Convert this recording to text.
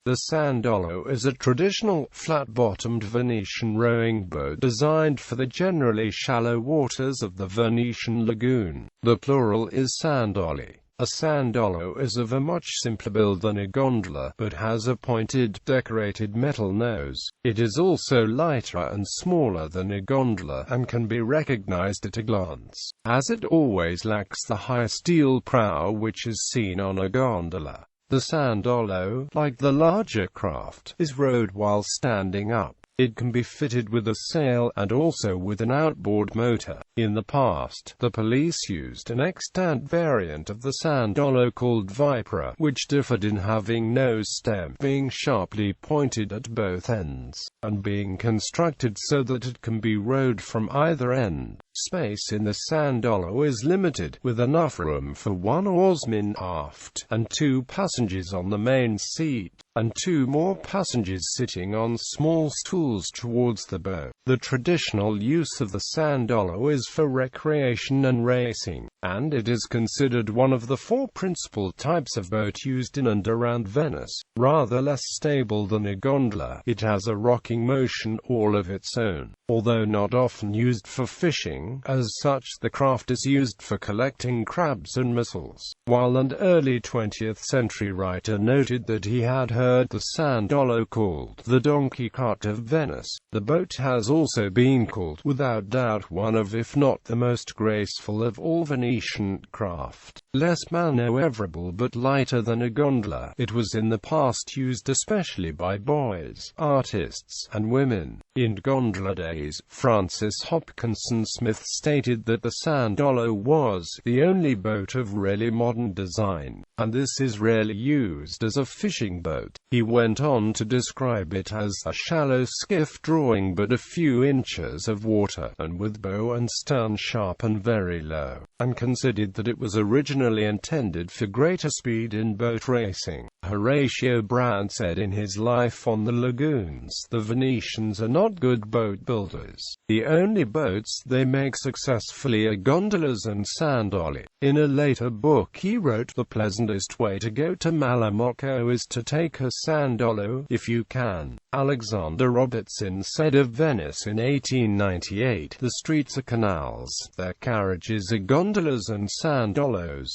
The Sandolo is a traditional, flat-bottomed Venetian rowing boat designed for the generally shallow waters of the Venetian Lagoon. The plural is sandoli. A sandolo is of a much simpler build than a gondola, but has a pointed, decorated metal nose. It is also lighter and smaller than a gondola, and can be recognized at a glance, as it always lacks the high steel prow which is seen on a gondola. The sandolo, like the larger craft, is rowed while standing up. It can be fitted with a sail, and also with an outboard motor. In the past, the police used an extant variant of the sandolo called vipera, which differed in having no stem, being sharply pointed at both ends, and being constructed so that it can be rowed from either end. Space in the sandolo is limited, with enough room for one oarsman aft, and 2 passengers on the main seat, and 2 more passengers sitting on small stools towards the bow. The traditional use of the sandolo is for recreation and racing, and it is considered one of the 4 principal types of boat used in and around Venice. Rather less stable than a gondola, it has a rocking motion all of its own. Although not often used for fishing, as such the craft is used for collecting crabs and mussels. While an early 20th century writer noted that he had heard the sandolo called the donkey cart of Venice, the boat has also been called, without doubt, one of, if not the most graceful of all Venetian craft. Less maneuverable but lighter than a gondola, it was in the past used especially by boys, artists, and women. In gondola days, Francis Hopkinson Smith stated that the sandolo was the only boat of really modern design, and this is rarely used as a fishing boat. He went on to describe it as a shallow skiff drawing but a few inches of water, and with bow and stern sharp and very low, and considered that it was originally intended for greater speed in boat racing. Horatio Brand said in his Life on the Lagoons, "The Venetians are not good boat builders. The only boats they make successfully are gondolas and sandoli." In a later book he wrote, "The pleasantest way to go to Malamocco is to take a sandolo, if you can." Alexander Robertson said of Venice in 1898, "The streets are canals, their carriages are gondolas and sandolos."